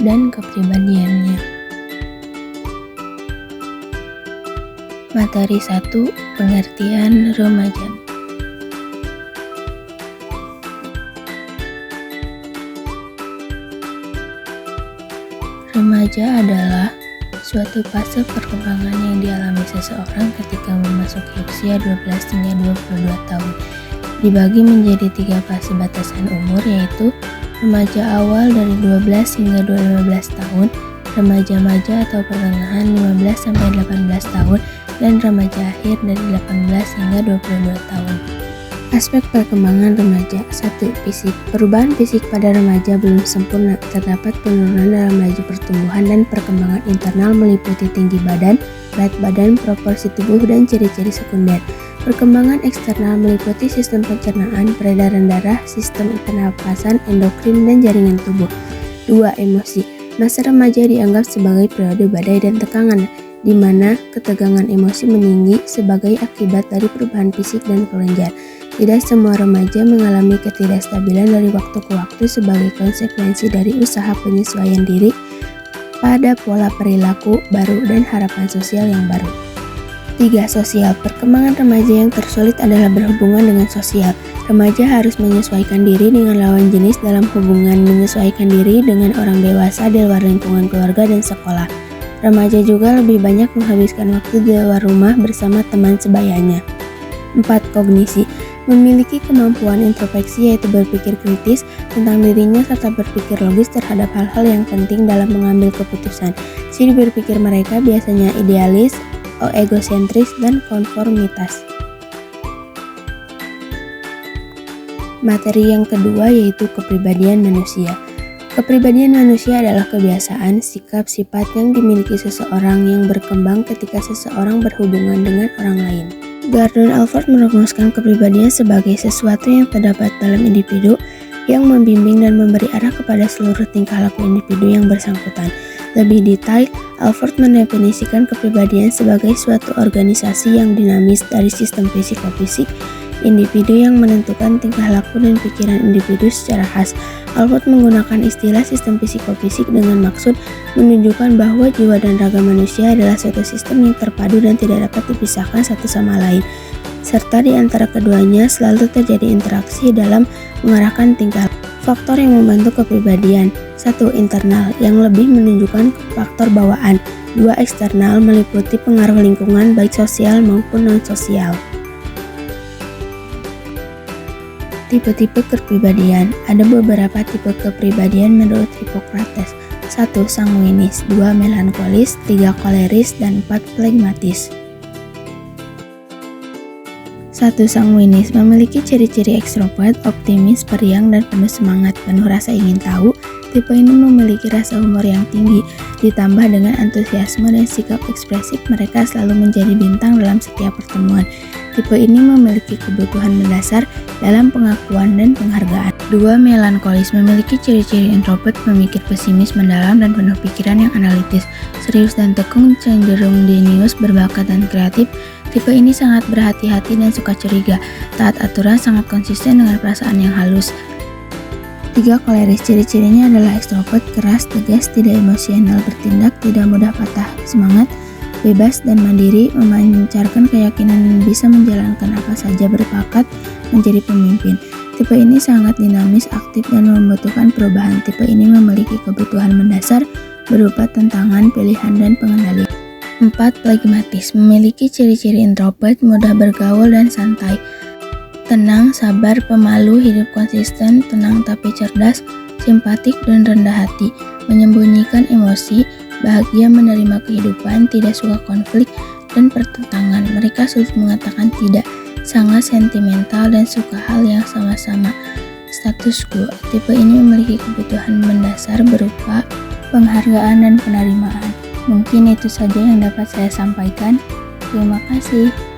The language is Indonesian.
dan kepribadiannya. Materi 1. Pengertian remaja. Remaja adalah suatu fase perkembangan yang dialami seseorang ketika memasuki usia 12 hingga 22 tahun. Dibagi menjadi 3 fase batasan umur, yaitu remaja awal dari 12 hingga 15 tahun, remaja-maja atau pertengahan 15 sampai 18 tahun, dan remaja akhir dari 18 hingga 22 tahun. Aspek perkembangan remaja. 1. Fisik. Perubahan fisik pada remaja belum sempurna. Terdapat penurunan dalam laju pertumbuhan dan perkembangan internal meliputi tinggi badan, berat badan, proporsi tubuh, dan ciri-ciri sekunder. Perkembangan eksternal meliputi sistem pencernaan, peredaran darah, sistem pernapasan, endokrin, dan jaringan tubuh. 2. Emosi. Masa remaja dianggap sebagai periode badai dan tegangan, di mana ketegangan emosi meninggi sebagai akibat dari perubahan fisik dan kelenjar. Tidak semua remaja mengalami ketidakstabilan dari waktu ke waktu sebagai konsekuensi dari usaha penyesuaian diri pada pola perilaku baru dan harapan sosial yang baru. 3. Sosial. Perkembangan remaja yang tersulit adalah berhubungan dengan sosial. Remaja harus menyesuaikan diri dengan lawan jenis dalam hubungan menyesuaikan diri dengan orang dewasa di luar lingkungan keluarga dan sekolah. Remaja juga lebih banyak menghabiskan waktu di luar rumah bersama teman sebayanya. 4. Kognisi. Memiliki kemampuan introspeksi, yaitu berpikir kritis tentang dirinya serta berpikir logis terhadap hal-hal yang penting dalam mengambil keputusan. Ciri berpikir mereka biasanya idealis, egosentris, dan konformitas. Materi yang kedua yaitu kepribadian manusia. Kepribadian manusia adalah kebiasaan, sikap, sifat yang dimiliki seseorang yang berkembang ketika seseorang berhubungan dengan orang lain. Gordon Allport merumuskan kepribadian sebagai sesuatu yang terdapat dalam individu yang membimbing dan memberi arah kepada seluruh tingkah laku individu yang bersangkutan. Lebih detail, Allport mendefinisikan kepribadian sebagai suatu organisasi yang dinamis dari sistem psikofisik individu yang menentukan tingkah laku dan pikiran individu secara khas. Allport menggunakan istilah sistem psikofisik dengan maksud menunjukkan bahwa jiwa dan raga manusia adalah suatu sistem yang terpadu dan tidak dapat dipisahkan satu sama lain, serta di antara keduanya selalu terjadi interaksi dalam mengarahkan tingkah. Faktor yang membentuk kepribadian. 1. Internal, yang lebih menunjukkan faktor bawaan. 2. Eksternal, meliputi pengaruh lingkungan baik sosial maupun non-sosial. Tipe-tipe kepribadian. Ada beberapa tipe kepribadian menurut Hippocrates. 1. Sanguinis, 2. Melankolis, 3. Koleris, dan 4. Flegmatis. 1. Sanguinis memiliki ciri-ciri ekstrovert, optimis, periang, dan penuh semangat, penuh rasa ingin tahu. Tipe ini memiliki rasa humor yang tinggi, ditambah dengan antusiasme dan sikap ekspresif, mereka selalu menjadi bintang dalam setiap pertemuan. Tipe ini memiliki kebutuhan mendasar dalam pengakuan dan penghargaan. 2. Melankolis memiliki ciri-ciri introvert, pemikir pesimis, mendalam, dan penuh pikiran yang analitis, serius dan tekun, cenderung jenius, berbakat, dan kreatif. Tipe ini sangat berhati-hati dan suka curiga, taat aturan, sangat konsisten dengan perasaan yang halus. 3. Koleris, ciri-cirinya adalah ekstrovert, keras, tegas, tidak emosional bertindak, tidak mudah patah semangat, bebas dan mandiri, memancarkan keyakinan bisa menjalankan apa saja, berbakat menjadi pemimpin. Tipe ini sangat dinamis, aktif, dan membutuhkan perubahan. Tipe ini memiliki kebutuhan mendasar berupa tantangan, pilihan, dan pengendalian. 4. Flegmatis, memiliki ciri-ciri introvert, mudah bergaul dan santai, tenang, sabar, pemalu, hidup konsisten, tenang tapi cerdas, simpatik, dan rendah hati, menyembunyikan emosi, bahagia menerima kehidupan, tidak suka konflik dan pertentangan. Mereka sulit mengatakan tidak, sangat sentimental, dan suka hal yang sama-sama. Status quo. Tipe ini memiliki kebutuhan mendasar berupa penghargaan dan penerimaan. Mungkin itu saja yang dapat saya sampaikan. Terima kasih.